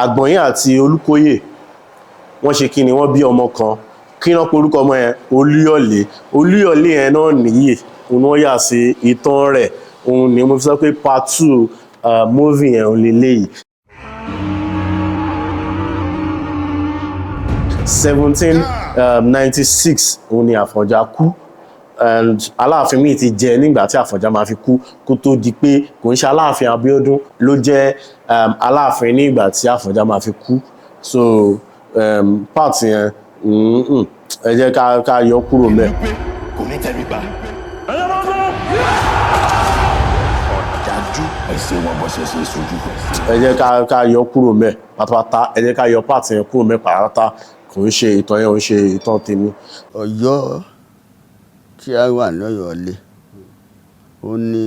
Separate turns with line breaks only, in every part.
Àgbọ̀nyìn àti Olúkóyè wọ́n ṣe kí ni wọ́n bí ọmọ kan kí wọ́n pe orúkọ ọmọ yẹn Olúyọ̀lé yẹn náà nìyí òun wọ́n yà sí ìtàn rẹ̀ òun ni mo fi sọ pé part 2 movie yẹn òun lélẹ́yìí. 1796 òun ni Àfọ̀njá kú and Aláàfin míì ti jẹ nígbà tí Àfọ̀njá máa fi kú kó tó di pé kò ń ṣe Aláàfin Abíọ́dún ló jẹ́ Aláàfin nígbà tí Àfọ̀njá máa fi kú so part yẹn ẹ jẹ́ ká yọ kúrò mẹ́.
kò ní tẹ̀lé gbà. ọ̀dájú ẹ̀sìn wọn bọ́ ṣe ṣe sojú.
ẹ jẹ́ ká yọ kúrò mẹ́ pátápátá ẹ jẹ́ ká yọ part yẹn kúrò mẹ́ pàápàá kò ń ṣe ìtàn yẹn ò ń ṣe ìtàn tèmi.
Ọ̀yọ́ tí a wà ní Ọ̀yọ́-Ilé ó ní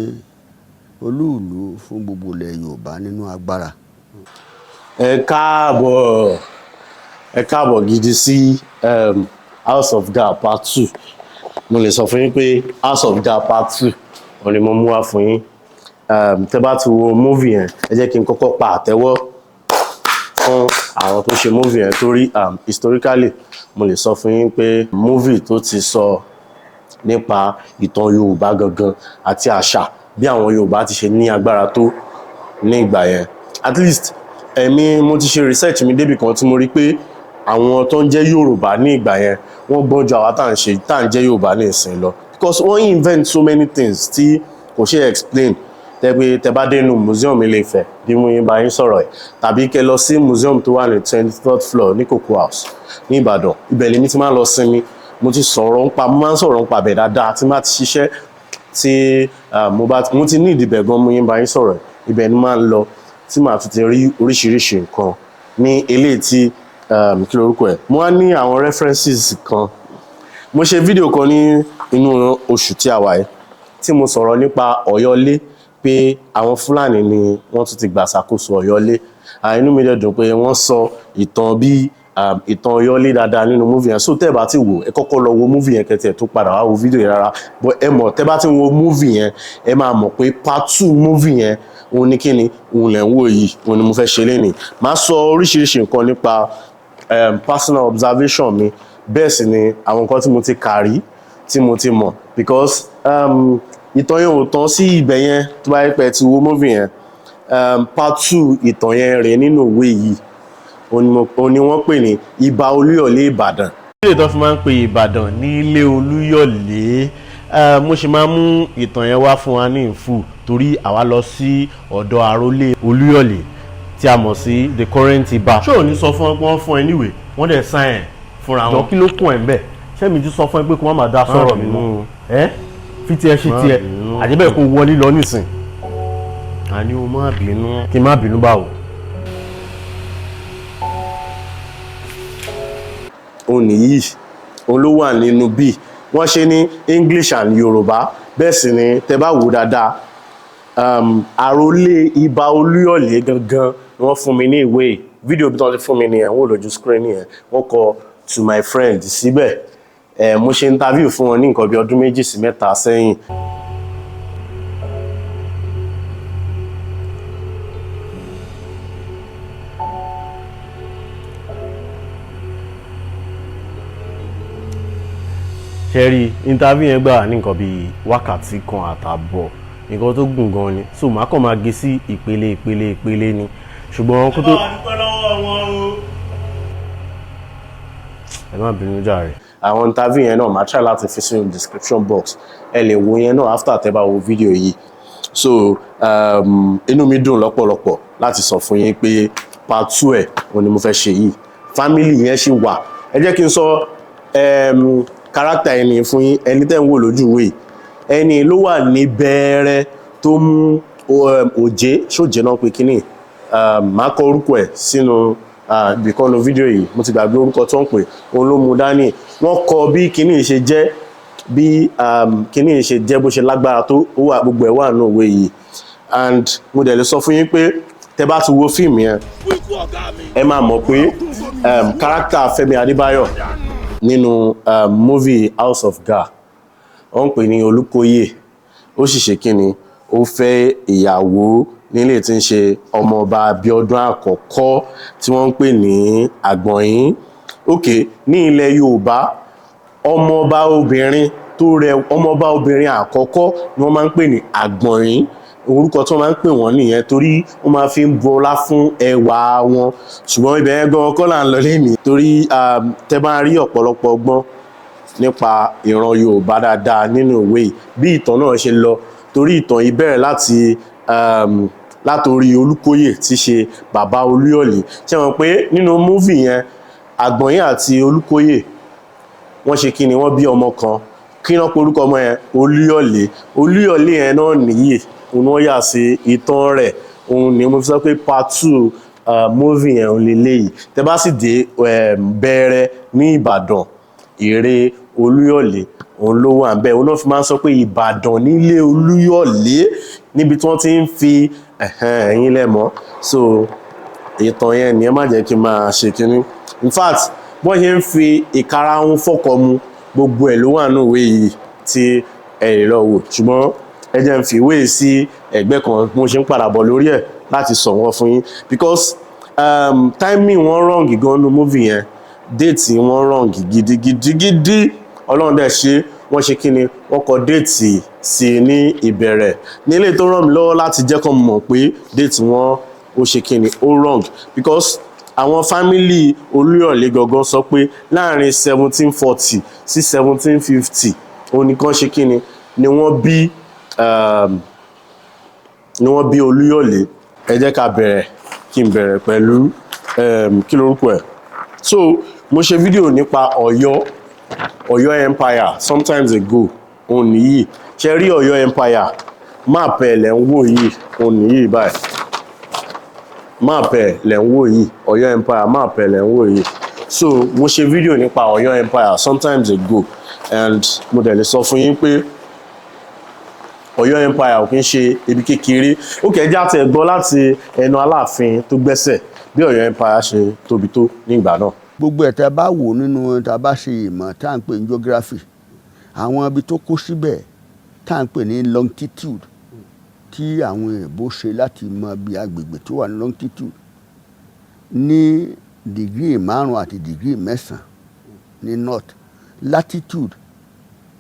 olúùlú fún gbogbo ilẹ̀ Yorùbá nínú agbára.
ẹ káàbọ̀ gidi sí House of Gaa part 2 mo lè sọ fún yín pé House of Gaa part 2 òun ni mo mú wá fún yín. Tẹ́ bá ti wo movie yẹn ẹ jẹ́ kí n kọ́kọ́ pa àtẹ́wọ́ fún àwọn tó ṣe movie yẹn torí historically mo lè sọ fún yín pé movie tó ti sọ nípa ìtàn Yorùbá gangan àti àṣà bí àwọn Yorùbá ti ṣe ní agbára tó ní ìgbà yẹn. At least mo ti ṣe research mi débì kan tí mo rí pé àwọn tó ń jẹ́ Yorùbá ní ìgbà yẹn wọ́n gbọ́n ju àwa tá à ń jẹ́ Yorùbá ní ìsìn lọ because wọ́n invent so many things tí kò ṣe explain tẹ́ bá dé inú museum Ilé-Ifẹ̀ bí mo yín bá yín sọ̀rọ̀ ẹ̀ tàbí kẹ́ lọ sí museum tó wà ní 23rd floor ní Cocoa House ní Ìbàdàn ibẹ̀ lèmi ti máa ń lọ sinmi mo máa ń sọ̀rọ̀ nípa bẹ̀ dáadáa tí máa ti ṣiṣẹ́ tí mo ti ní ìdìbẹ̀ gan mo yín bá yín sọ̀rọ̀ ibẹ̀ ni máa ń lọ tí màá tún ti rí oríṣiríṣi nǹkan ní eléyìí tí kí lorúkọ ẹ̀ mo wá ní àwọn references kan mo ṣe fídíò kan ní inú oṣù tí a wà yìí tí mo sọ̀rọ̀ nípa Ọ̀yọ́-Ilé pé àwọn Fúlàní ni wọ́n tún ti gbà ṣàkóso Ọ̀yọ́-Ilé inú mi dẹ̀ dùn pé wọ́n sọ ìtàn bí ìtàn Ọ̀yọ́-Ilé dáadáa nínú movie yẹn so tẹ́ bá ti wò ẹ kọ́kọ́ lọ wo movie yẹn kẹ́tẹ̀ tó padà wá wo fídíò yẹn rárá but ẹ mọ̀ tẹ́ bá ti wo movie yẹn ẹ máa mọ̀ pé part 2 movie yẹn òun ní kíni òun lẹ̀ ń wò yìí òun ni mo fẹ́ ṣe lénìí máa sọ oríṣiríṣi nǹkan nípa personal observation mi bẹ́ẹ̀ sì ni àwọn nǹkan tí mo ti kà rí tí mo ti mọ̀ because ìtàn yẹn ò tán sí ibẹ̀ yẹn tó bá yẹ pé ti wo movie yẹn part 2 ìtàn yẹn rèé nínú ìwé yìí òun ni wọ́n pè ní Ìbà Olúyọ̀lé Ìbàdàn. ilé ìtàn fi máa ń pe Ìbàdàn ní ilé Olúyọ̀lé mo ṣe máa ń mú ìtàn yẹn wá fún wa ní ìfù torí àwa lọ sí ọ̀dọ̀ àrólé Olúyọ̀lé tí a mọ̀ sí the current Ìbà. ṣé ò ní sọ fún ọ pé wọ́n fún ẹ níwèé wọ́n dẹ̀ sign fúnra wọn. jọ kí ló kún ẹ̀ ń bẹ̀ ṣé mi ti sọ fún ẹ pé kí wọ́n máa dá sọ̀rọ̀ mi mọ́ fi tiẹ̀ ṣe tiẹ̀ àjẹbẹ́ kó wọlé lọ nísìn. àní o má bínú. kí n má bínú báwo. òun nìyí òun ló wà nínú bí wọ́n ṣe ní English and Yorùbá bẹ́ẹ̀ sì ni tẹ́ bá wò dáadáa àrólé Ìbà Olúyọ̀lé gangan ni wọ́n fún mi ní ìwé fídíò bí wọ́n ti fún mi nìyẹn wọ́n lójú screen yẹn wọ́n kọ to my friend síbẹ̀ mo ṣe interview fún wọn ní nǹkan bí ọdún 2 sí 3 sẹ́yìn. ṣẹ́rí interview yẹn gbà ní nǹkan bí wákàtí kan àtààbọ̀ nǹkan tó gùn gan ni so màá kàn máa gé sí ìpele ni ṣùgbọ́n kó tó. ẹ má bínú jàre. àwọn interview yẹn náà màá try láti fi sínú description box ẹ lè wo yẹn náà after tẹ́ bá wo fídíò yìí so inú mi dùn lọ́pọ̀lọpọ̀ láti sọ fún yín pé part 2 ẹ̀ òun ni mo fẹ́ ṣe yìí family yẹn ṣì wà ẹ jẹ́ kí n sọ character ẹni fún yín ẹni tẹ́ ń wò lójú ìwé ẹni ló wà ní bẹ̀rẹ̀ tó mú òjé ṣòjé náà pé kíní máa kọ orúkọ ẹ̀ sínú ìbìkọ́nù fídíò yìí mo ti gbàgbé orúkọ tó ń pè òun ló mú dání wọ́n kọ bí kíní ṣe jẹ́ bí kíní ṣe jẹ́ bó ṣe lágbára tó wà gbogbo ẹ̀ wà nínú ìwé yìí and mo dẹ̀ lè sọ fún yín pé tẹ́ bá ti wo fíìmù yẹn ẹ máa mọ̀ pé character Femi Adébáyọ̀ nínú movie House of Gaa wọ́n ń pè ní Olúkóyè ó sì ṣe kíni ó fẹ́ ìyàwó nílé tí ń ṣe ọmọọba Abíọ́dún àkọ́kọ́ tí wọ́n ń pè ní Àgbọ̀nyín. Ok, ní ilẹ̀ Yorùbá ọmọọba obìnrin ọmọọba obìnrin àkọ́kọ́ ni wọ́n máa ń pè ní Àgbọ̀nyín. Orúkọ tí wọ́n máa ń pè wọ́n nìyẹn torí wọ́n máa fi ń bọlá fún ẹwà wọn. Ṣùgbọ́n ibẹ̀ yẹn gan kọ́ là ń lọ lénìí torí tẹ́ bá rí ọ̀pọ̀lọpọ̀ ọgbọ́n nípa ìran Yorùbá dáadáa nínú ìwé yìí bí ìtàn náà ṣe lọ torí ìtàn yìí bẹ̀rẹ̀ látòrí Olúkóyè tí ṣe bàbá Olúyọ̀lé. Ṣé mọ̀ pé nínú múvì yẹn Àgbọ̀nyín àti Olúkóyè wọ́n ṣe kí ni wọ́n bí ọmọ kan kí wọ́n pe orúkọ ọmọ yẹn Olúyọ̀lé. Olúyọ̀lé yẹn náà nìyí òun wọ́n yà sí ìtàn rẹ̀. Òun ni mo fi sọ pé part 2 múvì yẹn òun lélẹ́yìí. Tẹ́ bá sì dé Bẹ̀rẹ̀ ní Ìbàdàn Ìrè Olúyọ̀lé òun ló wà ńbẹ̀. Òun náà fi máa ń sọ pé Ìbàdàn nílé Olúyọ̀lé níbi tí wọ́n ti ń fi ẹ̀yin lẹ́mọ̀. So ìtàn yẹn ni ẹ má jẹ́ kí n máa ṣe kínní. In fact bọ́n ṣe ń fi ìkarahun fọ́kọ mu gbogbo ẹ̀ ló wà nínú ìwé yìí tí ẹ lè lọ wò. Ṣùgbọ́n ẹ jẹ́ n fi ìwé sí ẹ̀gbẹ́ kan mo ṣe ń padà bọ̀ lórí ẹ̀ láti sọ wọ́n fún yín because timing wọ́n wrong gan nínú movie yẹn, date wọ́n wrong gidigidi. Ọlọ́run dẹ̀ ṣe wọ́n ṣe kí ni wọ́n kọ date sí ní ìbẹ̀rẹ̀ ní ilé tó ràn mí lọ́wọ́ láti jẹ́ kó mọ̀ pé date wọn ó ṣe kí ni ó wrong because àwọn fámílì Olúyọ̀lé gangan sọ pé láàrin 1740 sí 1750 òun nìkan ṣe kí ni wọ́n bí Olúyọ̀lé. Ẹ jẹ́ ká bẹ̀rẹ̀ kí n bẹ̀rẹ̀ pẹ̀lú kí lorúkọ ẹ̀. So mo ṣe fídíò nípa Oyo Empire sometimes ago òun nìyí. Ṣé rí Oyo Empire máàpù ẹ̀ lẹ́ ń wò yìí òun nìyí báyìí. Máàpù ẹ̀ lẹ́ ń wò yìí Oyo Empire máàpù ẹ̀ lẹ́ ń wò yìí. So mo ṣe fídíò nípa Oyo Empire sometimes ago and mo dẹ̀ lè sọ fún yín pé Oyo Empire ò kí ń ṣe ibi kékeré. Ó kẹjá tẹ̀ gbọ́ láti ẹnu Alaafin tó gbẹ́sẹ̀ bí Oyo Empire ṣe tóbi tó nígbà náà.
Gbogbo ẹ̀ tẹ́ bá wò nínú tá a bá ṣe ìmọ̀ tá à ń pè ní geography àwọn ibi tó kó síbẹ̀ tá à ń pè ní longitude tí àwọn èèbó ṣe láti mọ bí agbègbè tó wà ní longitude ní dìgírì 5 àti dìgírì 9 ní north, latitude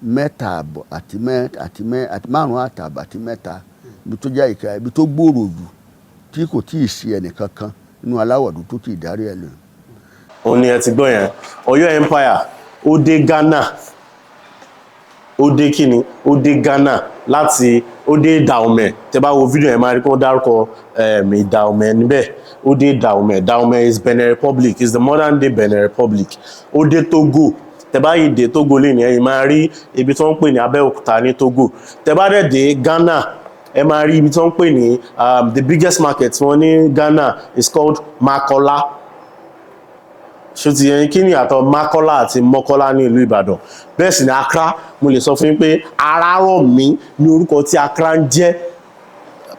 3.5 àti 5.5 àti 3 ibi tó jẹ́ ìka ibi tó gbòòrò jù tí kò tíì sí ẹnìkankan nínú aláwọ̀ dúdú tó ti darí ẹ̀ lọ.
Òun ni ẹ ti gbọ́ yẹn Oyo Empire ó dé Ghana ó dé kíni ó dé Ghana láti ó dé Dahomey. Tẹ́ bá wo fídíò yẹn máa rí kó dárúkọ Dahomey níbẹ̀. Ó dé Dahomey is Benin Republic, is the modern day Benin Republic. Ó dé Togo. Tẹ́ bá yìí dé Togo lè ní ẹ̀yin máa rí ibi tí wọ́n ń pè ní Abẹ́òkúta ní Togo. Tẹ́ bá dẹ̀ dé Ghana ẹ máa rí ibi tí wọ́n ń pè ní the biggest market wọn ní Ghana is called Makola. Ṣé ti yẹn kí ni àtọ̀ Makola àti Mọ́kọ́lá ní ìlú Ìbàdàn. Bẹ́ẹ̀ sì ni Accra mo lè sọ fún yín pé Arárọ̀mí ní orúkọ tí Accra ń jẹ́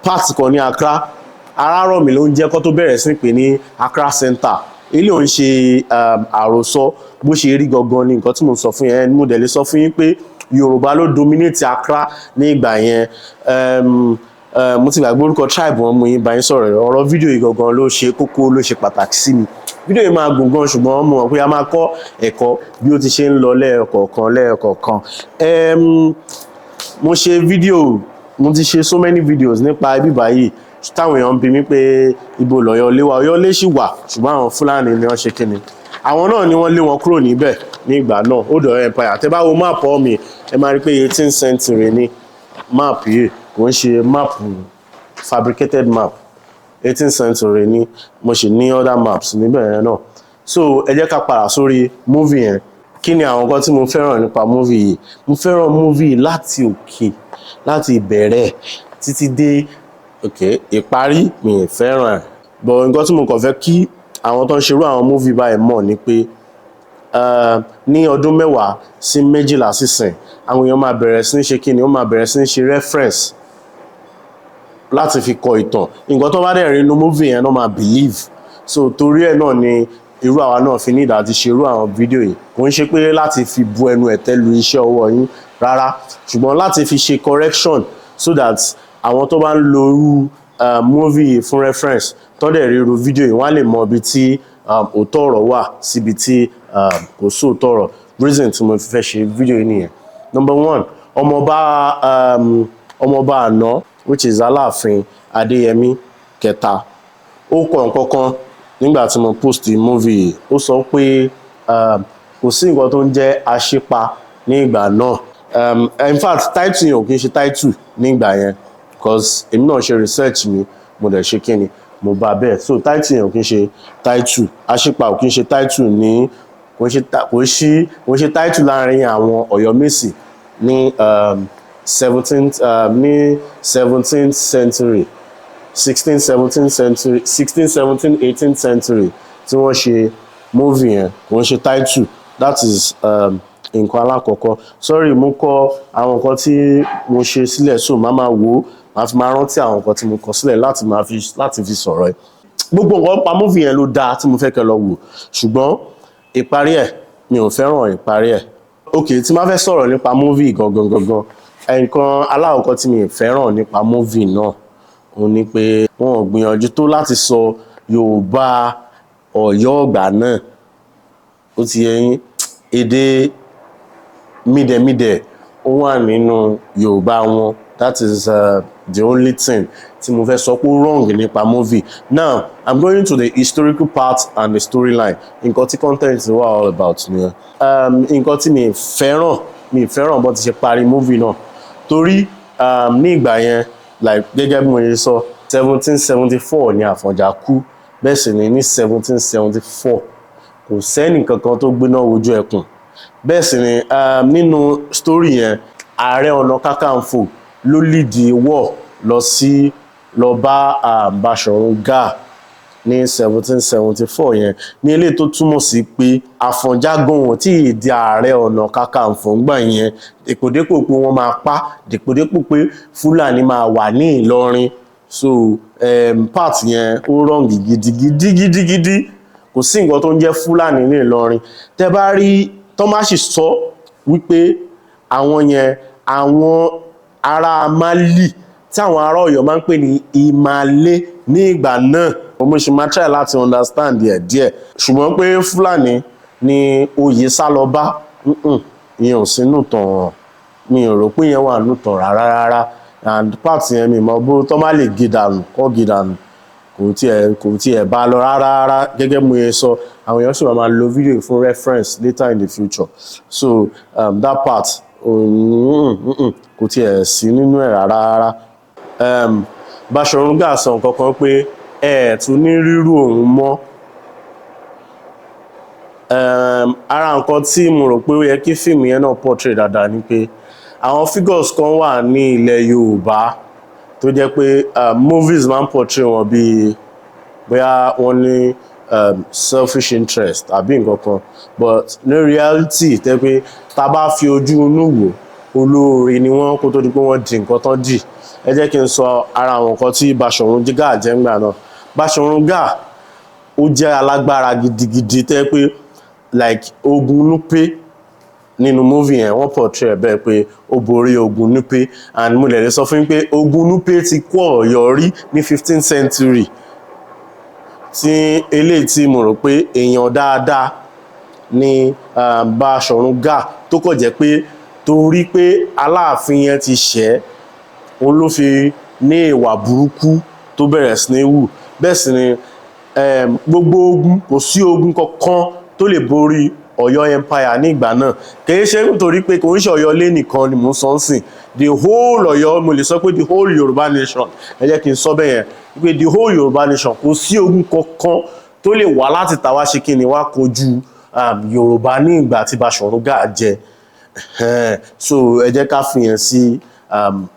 part kan ní Accra. Arárọ̀mí ló ń jẹ́ kó tó bẹ̀rẹ̀ sí pé ní Accra Center. Ilé òun ṣe àròsọ bó ṣe rí gangan ní nǹkan tí mo sọ fún yẹn. Mo dẹ̀ lè sọ fún yín pé Yorùbá ló dominate Accra ní ìgbà yẹn. Mo ti gbàgbé orúkọ tribe wọn mú yín bá yín sọ̀rọ̀ ọ̀rọ̀ fídíò yìí gangan ló ṣe kókó ló ṣe pàtàkì sí mi. Fídíò yìí máa gùn gan ṣùgbọ́n mo mọ̀ pé a máa kọ́ ẹ̀kọ́ bí ó ti ṣe ń lọ lẹ́ẹ̀kọ̀ọ̀kan. Mo ṣe fídíò mo ti ṣe so many videos nípa ibi báyìí táwọn èèyàn ń bi mí pé ibo l'Ọ̀yọ́lé wà. Ọ̀yọ́lé ṣì wà ṣùgbọ́n àwọn Fúlàní ni wọ́n ṣe kíni àwọn náà ni wọ́n lé wọn kúrò níbẹ̀ ní ìgbà náà. Ó dọ̀ Empire tẹ́ bá wo máàpù ọ̀mì ẹ máa rí pé 18th century ni máàpù yìí kò ń ṣe máàpù fabricated map. 18th century ni mo sì ní other maps níbẹ̀ yẹn náà. So ẹ jẹ́ ká padà sórí movie yẹn. Kí ni àwọn nǹkan tí mo fẹ́ràn nípa movie yìí? Mo fẹ́ràn movie láti òkè láti ìbẹ̀rẹ̀ títí dé ìparí mi fẹ́ràn ẹ̀. But nǹkan tí mo kàn fẹ́ kí àwọn tó ń ṣerú àwọn movie báyìí mọ̀ ni pé ní ọdún 10 sí 12 sísìn àwọn èèyàn máa bẹ̀rẹ̀ sí ní ṣe kíni ó máa bẹ̀rẹ̀ sí ní ṣe reference láti fi kọ ìtàn. Nǹkan tó bá dẹ̀ rí inú movie yẹn náà máa believe. So torí ẹ̀ náà ni irú àwa náà fi ní ìdájí ṣerú àwọn fídíò yìí. Kò ń ṣe pé láti fi bu ẹnu ẹ̀tẹ́ lu iṣẹ́ ọwọ́ yín rárá ṣùgbọ́n láti fi ṣe correction so that àwọn tó bá ń lo irú movie fún reference tọ́dẹ̀ ríru fídíò yìí wọ́n á lè mọ ibi tí òótọ́ ọ̀rọ̀ wà síbi tí kò sí òótọ́ ọ̀rọ̀. Reason tí mo fi fẹ́ ṣe fídíò yìí nìyẹn. Number one, ọmọọba àná which is Alaafin Adéyẹmí kẹta ó kọ nǹkan kan nígbà tí mo post movie yìí. Ó sọ pé kò sí nǹkan tó ń jẹ́ aṣípa ní ìgbà náà. In fact title yẹn ò kí ń ṣe title ní ìgbà yẹn because èmi náà ṣe research mi mo dẹ̀ ṣe kíni mo bá bẹ́ẹ̀. So title yẹn ò kí ń ṣe title, aṣípa ò kí ń ṣe title ní kò ń ṣe title láàrin àwọn Oyo Mesi ní 17th century 16th 17th century 16th 17th 18th century tí wọ́n ṣe movie yẹn kò ń ṣe title. That is nǹkan alákọ̀ọ́kọ́. Sorry mo kọ àwọn nǹkan tí mo ṣe sílẹ̀ so máa wò máa fi máa rántí àwọn nǹkan tí mo kọ sílẹ̀ láti fi sọ̀rọ̀ ẹ̀. Gbogbo nǹkan pa movie yẹn ló dáa tí mo fẹ́ kẹ́ lọ wò ṣùgbọ́n ìparí ẹ̀ mi ò fẹ́ràn ìparí ẹ̀. Ok tí máa fẹ́ sọ̀rọ̀ nípa movie gangan nǹkan alákọ̀ọ́kọ́ tí mi ò fẹ́ràn nípa movie náà ó ní pé wọn ò gbìyànjú tó láti sọ Yorùbá Ọ̀yọ́ ọ̀gbà náà. Ó ti yé yín èdè mídẹ̀mídẹ̀ ó wà nínú Yorùbá wọn. That is the only thing tí mo fẹ́ sọ pé wrong nípa movie. Now I'm going to the historical part and the storyline. Nǹkan tí content wà all about nìyẹn. Nǹkan tí mi fẹ́ràn bó ti ṣe parí movie náà torí ní ìgbà yẹn like gẹ́gẹ́ bí mo ṣe sọ 1774 ni Àfọ̀njá kú bẹ́ẹ̀ sì ni ní 1774 kò sẹ́ni kankan tó gbéná wojú ẹkùn. Bẹ́ẹ̀ sì ni nínú story yẹn Ààrẹ Ọ̀nà Kakanfò ló lead war lọ bá Basorun Gaa ní 1774 yẹn ní eléyìí tó túmọ̀ sí pé Àfọ̀njá gan wọn tí ì di Ààrẹ Ọ̀nà Kakanfò ńgbà yẹn dèpòdépò pé wọ́n máa pa dèpòdépò pé Fúlàní máa wà ní Ìlọrin. So part yẹn ó wrong gidigidi kò sí nǹkan tó ń jẹ́ Fúlàní ní Ìlọrin. Tẹ́ bá rí tọ́máṣì sọ wípé àwọn yẹn àwọn ará Mali tí àwọn ará Ọ̀yọ́ máa ń pè ní Ìmàlé ní ìgbà náà. Mo ṣe máa try láti understand díẹ̀ ṣùgbọ́n pé Fúlàní ni oyè sá lọ bá ìyẹn ò sínú tàn mi ò rò pé ìyẹn wà nínú tàn rárá and part yẹn mi mọ bó tọ́ má lè gé dànù kò tiẹ̀ bá lọ rárá gẹ́gẹ́ mo yẹ sọ àwọn èèyàn sì máa lo video fún reference later in the future. So that part kò tiẹ̀ sí nínú ẹ̀ rárá. Basorun Gaa sọ nǹkan kan pé tún ní rírú òun mọ́. Ara nǹkan tí mo rò pé ó yẹ kí fíìmù yẹn náà portray dáadáa ni pé àwọn figures kan wà ní ilẹ̀ Yorùbá tó jẹ́ pé movies máa ń portray wọn bí bóyá wọ́n ní selfish interest àbí nǹkan kan but ní reality tẹ́ pé tá bá fi ojú inú wò olóore ni wọ́n kó tó di pé wọ́n di nǹkan tán dì. Ẹ jẹ́ kí n sọ ara àwọn nǹkan tí Basorun Gaa jẹ́ ńgbà náà. Basorun Gaa ó jẹ́ alágbára gidigidi tẹ́ pé like ogun Nupe nínú movie yẹn wọ́n portray bẹ́ẹ̀ pé ó borí ogun Nupe and mo lè sọ fún yín pé ogun Nupe ti kó Ọ̀yọ́ rí ní 15th century tí eléyìí tí mo rò pé èèyàn dáadáa ní Basorun Gaa tó kọ̀ jẹ́ pé torí pé Aláàfin yẹn ti ṣẹ́ òun ló fi ní ìwà burúkú tó bẹ̀rẹ̀ sí ní wù. Bẹ́ẹ̀ sì ni gbogbo ogun kò sí ogun kankan tó lè borí Oyo Empire ní ìgbà náà. Kìí ṣe nítorí pé kò ń ṣe Ọ̀yọ́ lé nìkan ni mò ń sọ ń sìn the whole Ọ̀yọ́ mo lè sọ pé the whole Yorùbá nation ẹ jẹ́ kí n sọ bẹ́ẹ̀ yẹn pé the whole Yorùbá nation kò sí ogun kankan tó lè wá láti tàwa ṣe kí ni wá kojú Yorùbá ní ìgbà tí Basorun Gaa jẹ. So ẹ jẹ́ ká fi yẹn sí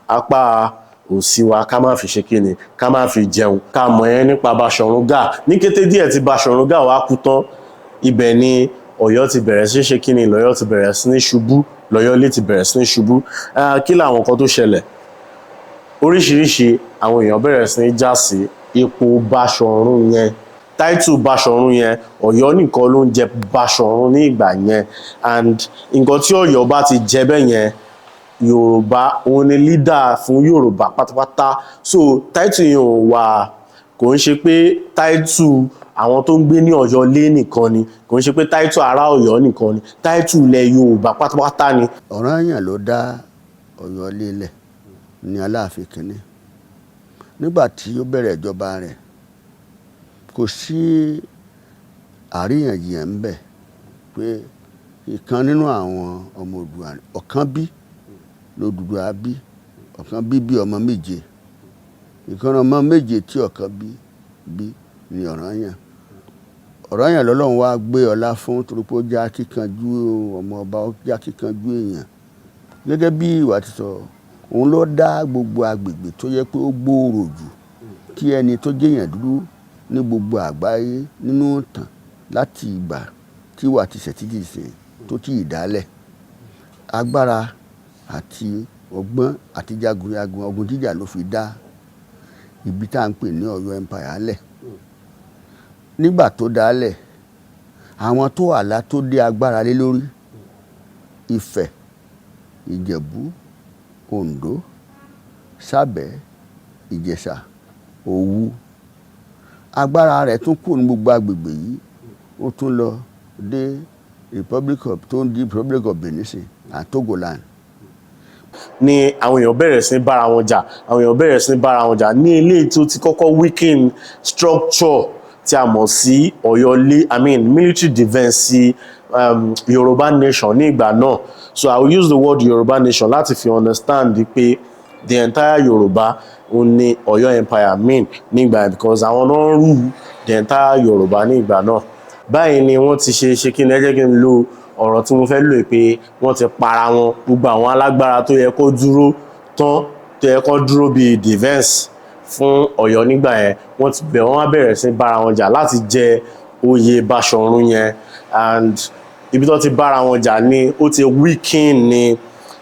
apá òsì wa ká má fi ṣe kí ni ká má fi jẹun ká mọ̀ ẹ́ nípa Basorun Gaa. Ní kété díẹ̀ tí Basorun Gaa wá kú tán ibẹ̀ ni Ọ̀yọ́ ti bẹ̀rẹ̀ sí ṣe kíni lọ́yọ́ ti bẹ̀rẹ̀ sí ní ṣubú lọ́yọ́lé ti bẹ̀rẹ̀ sí ní ṣubú. Kí làwọn nǹkan tó ṣẹlẹ̀ oríṣiríṣi àwọn èèyàn bẹ̀rẹ̀ sí ní já sí ipò Basorun yẹn. Title Basorun yẹn Ọ̀yọ́ nìkan ló ń jẹ Basorun ní ìgbà yẹn and nǹkan tí Ọ̀yọ́ bá ti jẹ bẹ́ẹ̀ yẹn Yorùbá òun ni leader fún Yorùbá pátápátá so title yẹn ò wà kò ń ṣe pé title àwọn tó ń gbé ní Ọ̀yọ́-Ilé nìkan ni kò ń ṣe pé title ará Ọ̀yọ́ nìkan ni title ilẹ̀ Yorùbá pátápátá ni.
Ọ̀ranyàn ló dá Ọ̀yọ́-Ilé lẹ̀ ní Alaafin kínní nígbà tí ó bẹ̀rẹ̀ ìjọba rẹ̀ kò sí àríyànjiyàn ń bẹ pé ìkan nínú àwọn ọmọ Oòduà ọ̀kan bí l'Oòduà bí ọ̀kan bí ọmọ méje ìkan ọmọ méje tí ọ̀kan bí ní Ọ̀ranyàn lọ́lọ́run wá gbé ọlá fún torí pé ó jẹ́ akíkanjú ọmọ ọba ó jẹ́ akíkanjú èèyàn gẹ́gẹ́ bí ìwà ti sọ òun ló dá gbogbo agbègbè tó yẹ pé ó gbòòrò jù kí ẹni tó jẹ́yàn dúdú ní gbogbo àgbáyé nínú ìtàn láti ìgbà tí ìwà ti ṣẹ̀tìtì ṣe tó ti ìdálẹ̀ agbára àti ọgbọ́n àti jagunjagun ogun jíjà ló fi dá ibi tá à ń pè ní Oyo Empire lẹ̀ nígbà tó dálẹ̀ àwọn tó àlá tó dé agbára lé lórí Ifẹ̀ Ìjẹ̀bú Oǹdó Sábẹ̀ Ìjẹ̀ṣà Òwu agbára rẹ̀ tún kù ní gbogbo agbègbè yìí ó tún lọ dé Republic of Benin and Togoland.
Ni àwọn èèyàn bẹ̀rẹ̀ sí bára wọn jà ní ilé tó ti kọ́kọ́ weaken structure tí a mọ̀ sí Ọ̀yọ́-Ilé military defense Yoruba nation ní ìgbà náà so I will use the word Yoruba nation láti fi understand pé the entire Yoruba ní Oyo Empire ní ìgbà yẹn because àwọn náà rule the entire Yoruba ní ìgbà náà báyìí ni wọ́n ti ṣe kí ni ẹ jẹ́ kí n lo ọ̀rọ̀ tí mo fẹ́ lò pé wọ́n ti para wọn gbogbo àwọn alágbára tó yẹ kó dúró tán tó yẹ kó dúró bíi defense fún Ọ̀yọ́ nígbà yẹn wọ́n wá bẹ̀rẹ̀ sí bára wọn jà láti jẹ oyè Bashorun yẹn and ibi tó ti bára wọn jà ni ó ti weaken ní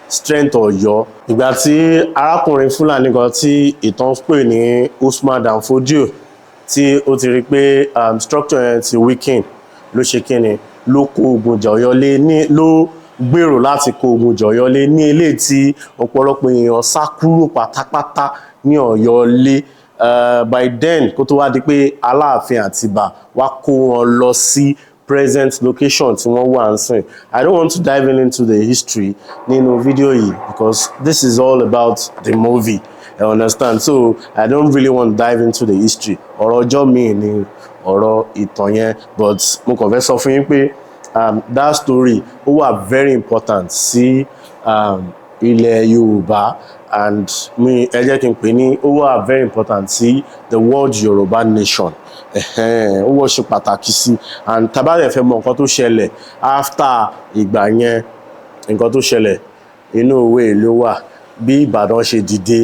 strength Ọ̀yọ́ ìgbà tí arákùnrin Fúlàní kan tí ìtàn pè ní Usman Dan Fodio tí ó ti rí pé structure yẹn ti weaken ló ṣe kíni ló kó ogun jà Ọ̀yọ́-Ilé ní ló gbèrò láti kó ogun jà Ọ̀yọ́-Ilé ní ilé tí ọ̀pọ̀lọpọ̀ èèyàn sá kúrò pátápátá ní Ọ̀yọ́-Ilé by then kó tó wá di pé Alaafin Àtìbà wá kó wọn lọ sí present location tí wọ́n wà ń sìn. I don't want to dive into the history nínú fídíò yìí because this is all about the movie. I understand so I don't really want to dive into the history ọ̀rọ̀ ọjọ́ mi ni ọ̀rọ̀ ìtàn yẹn but mo kàn fẹ́ sọ fún yín pé that story ó wà very important sí ilẹ̀ Yorùbá and ẹ jẹ́ kí n pè ní ó wà very important sí the world Yorùbá nation ó wọ́n ṣe pàtàkì sí and tabalẹ̀ fẹ́ mọ nǹkan tó ṣẹlẹ̀ after ìgbà yẹn nǹkan tó ṣẹlẹ̀ inú ìwé ló wà bí Ìbàdàn ṣe dìde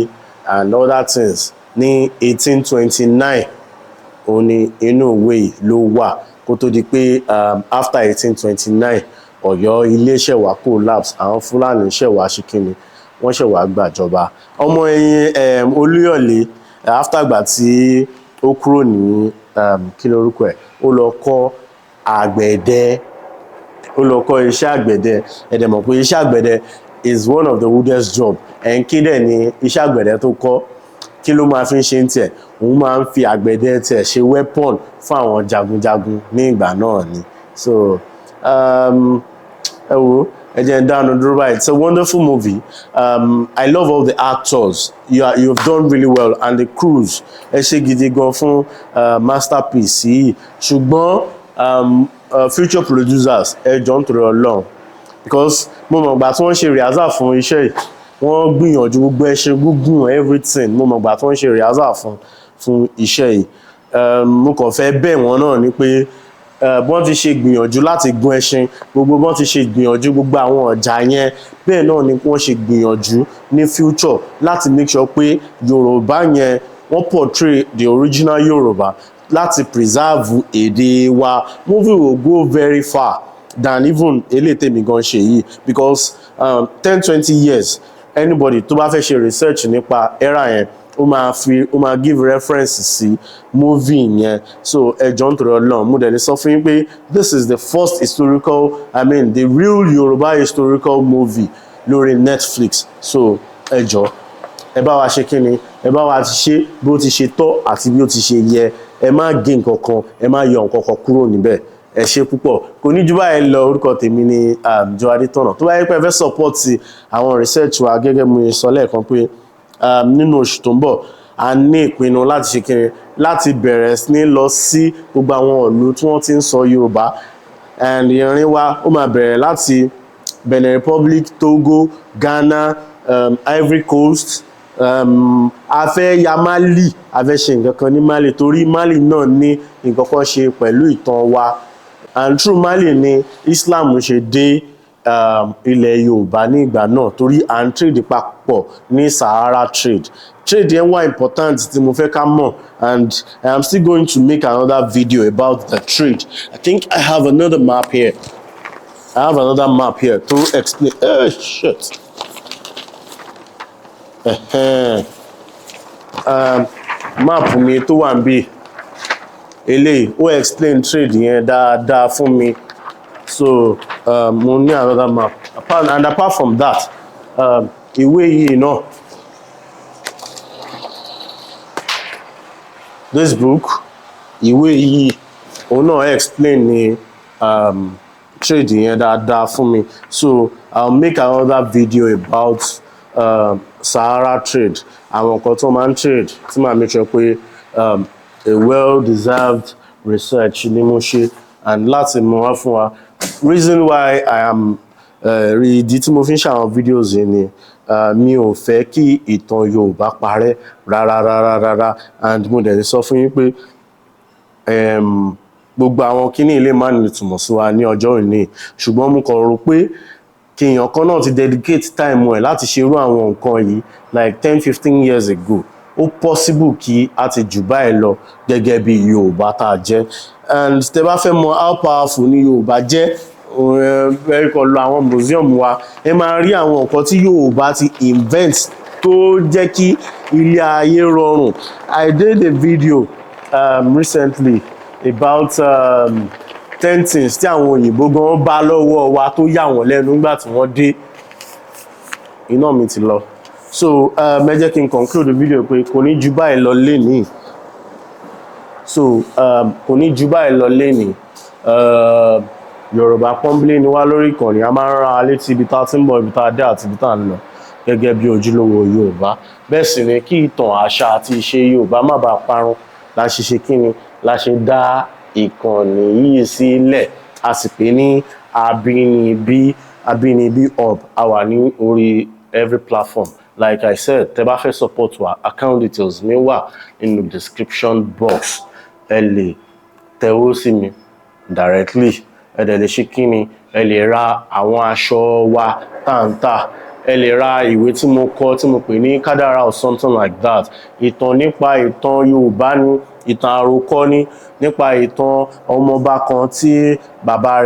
and other things ní 1829 òun ni inú ìwé ló wà kó tó di pé after 1829 Ọ̀yọ́-Ilé ṣẹ̀wá collapse àwọn Fúlàní ṣẹ̀wá ṣìkìní wọ́n ṣẹ̀wá gbàjọba ọmọ ẹ̀yìn Olúyọ̀lé after ìgbà tí ó kúrò ní kí lorúkọ ẹ̀ ó lọ kọ́ àgbẹ̀dẹ ó lọ kọ́ iṣẹ́ àgbẹ̀dẹ ẹ̀dẹ̀ mọ̀ pé iṣẹ́ àgbẹ̀dẹ is one of the hardest job kí dẹ̀ ni iṣẹ́ àgbẹ̀dẹ tó kọ́ kí ló máa fi ń ṣe ń tiẹ̀ òun máa ń fi àgbẹ̀dẹ tiẹ̀ ṣe weapon fún àwọn jagunjagun ní ìgbà náà ni so ẹ wo ẹ jẹ́ n dánu dúró báyìí. It's a wonderful movie. I love all the actors. You've done really well and the crews ẹ ṣe gidi gan fún masterpiece yìí ṣùgbọ́n future producers ẹ jọ̀ọ́ nítorí Ọlọ́run because mo mọ̀ gbà tí wọ́n ṣe rehearsal fún iṣẹ́ yìí wọ́n gbìyànjú gbogbo ẹṣin gúngùn everything mo mọ̀ gbà tí wọ́n ṣe rehearsal fún iṣẹ́ yìí mo kàn fẹ́ bẹ̀ wọ́n náà ni pé bọ́n ti ṣe gbìyànjú láti gun ẹṣin gbogbo bọ́n ti ṣe gbìyànjú gbogbo àwọn ọjà yẹn bẹ́ẹ̀ náà ni wọ́n ṣe gbìyànjú ní future láti make sure pé Yorùbá yẹn wọ́n portray the original Yorùbá láti preserve èdè wa. Movie will go very far than even eléyìí tèmi gan ṣe yìí because 10-20 years anybody tó bá fẹ́ ṣe research nípa era yẹn ó máa give reference sí movie yẹn so ẹ jọ̀ọ́ nítorí Ọlọ́run mo dẹ̀ ní sọ fún yín pé this is the first historical the real Yoruba historical movie lórí Netflix. So ẹ jọ̀ọ́ ẹ bá wa ṣe kíni, ẹ bá wa ṣe bí ó ti ṣe tọ́ àti bí ó ti ṣe yẹ, ẹ má gé nǹkan kan, ẹ má yọ nǹkan kan kúrò níbẹ̀. Ẹ ṣé púpọ̀. Kò ní jù báyìí lọ. Orúkọ tèmi ni Joe Adétọ̀nà. Tó bá yẹ pé ẹ fẹ́ support àwọn research wa gẹ́gẹ́ bí mo sọ lẹ́ẹ̀kan pé nínú oṣù tó ń bọ̀ a ní ìpinnu láti ṣe kíni, láti bẹ̀rẹ̀ sí ní lọ sí gbogbo àwọn ìlú tí wọ́n ti ń sọ Yorùbá, and ìrìn wa ó máa bẹ̀rẹ̀ láti Benin Republic, Togo, Ghana, Ivory Coast, a fẹ́ ya Mali, a fẹ́ ṣe nǹkan kan ní Mali torí Mali náà ní nǹkan kan ṣe pẹ̀lú ìtàn wa, and through Mali ni Islam ṣe dé ilẹ̀ Yorùbá ní ìgbà náà torí à ń trade papọ̀ ní Sahara trade. Trade yẹn wà important tí mo fẹ́ ká mọ̀, and I am still going to make another video about the trade. I think I have another map here. I have another map here to explain. Shit. Map mi tó wà níbí eléyìí ó explain trade yẹn dáadáa fún mi. So mo ní another map, and apart from that ìwé yìí náà, this book, ìwé yìí òun náà explain ní trade yẹn dáadáa fún mi. So I'll make another video about Sahara trade, àwọn nǹkan tó máa ń trade tí màá make sure pé a well-deserved research ni mo ṣe, and láti mọ̀ wá fún wa. Reason why I am ìdí tí mo fi ń ṣe àwọn videos yìí ni mi ò fẹ́ kí ìtàn Yorùbá parẹ́ rárá, and mo dẹ̀ lè sọ fún yín pé gbogbo àwọn kíní ilé máa ní ìtumọ̀ sí wa ní ọjọ́ òní, ṣùgbọ́n mo kàn rò pé kí èèyàn kan náà ti dedicate time ẹ̀ láti ṣe irú àwọn nǹkan yìí like 10-15 years ago, ó possible kí a ti jù báyìí lọ gẹ́gẹ́ bí Yorùbá tá a jẹ́. And tẹ́ bá fẹ́ mọ̀ how powerful ni Yorùbá jẹ́, ẹ kàn lọ àwọn museum wa, ẹ máa rí àwọn nǹkan tí Yorùbá ti invent tó jẹ́ kí ilé ayé rọrùn. I did a video recently about 10 things tí àwọn òyìnbó gan bá lọ́wọ́ wa tó yà wọ́n lẹ́nu nígbà tí wọ́n dé. Iná mi ti lọ. So ẹ jẹ́ kí n conclude the video pé kò ní jù báyìí lọ lénìí. So kò ní jù báyìí lọ lénìí. Yorùbá pọ́nbélé ni wá lórí ìkànnì, a máa ń rán alé tí ibi tá a ti ń bọ̀, ibi tá a dé àti ibi tá a ń lọ gẹ́gẹ́ bí ojúlówó Yorùbá. Bẹ́ẹ̀ sì ni kí ìtàn, àṣà àti ìṣe Yorùbá má bàa parun la ṣe ṣe kíni, la ṣe dá ìkànnì yìí sílẹ̀. A sì pè ní abinibihub. A wà ní orí every platform. Like I said, tẹ́ bá fẹ́ support wa, account details mi wà nínú description box. Ẹ lè tẹ̀wó sí mi directly. Ẹ dẹ̀ lè ṣe kíni, ẹ lè ra àwọn aṣọ wa táǹtà, ẹ lè ra ìwé tí mo kọ tí mo pè ní Kádàrá or something like that. Ìtàn nípa ìtàn Yorùbá ni, ìtàn àròkọ ni, nípa ìtàn ọmọọba kan tí bàbá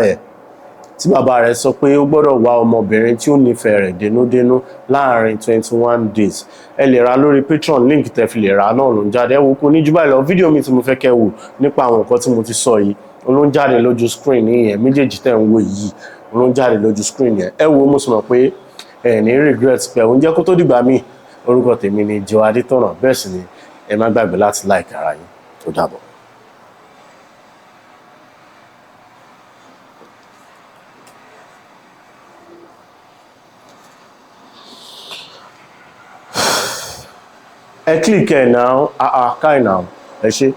rẹ̀ sọ pé ó gbọ́dọ̀ wá ọmọbìnrin tí ó nífẹ̀ẹ́ rẹ̀ dénúdénú láàrin 21 days. Ẹ lè ra lórí Patreon, link tẹ́ fi lè ra náà ló ń jáde. Ẹ wo kò ní jù báyìí lọ. Fídíò mi tí mo fẹ́ kẹ́ wò nípa àwọn nǹkan tí mo ti sọ yìí ló ń jáde lójú screen yẹn, méjèèjì tẹ́ ń wò yìí ló ń jáde lójú screen yẹn. Ẹ wo, mo sì mọ̀ pé ẹ ní regret pé òun jẹ́ kó tó dìgbà míì. Orúkọ tèmi ni Joe Adétọ̀nà. Bẹ́ẹ̀ sì ni ẹ má gbàgbé láti like ara yín. Ó dàbọ̀. Ẹ click ẹ̀ now, káì now, ẹ ṣé.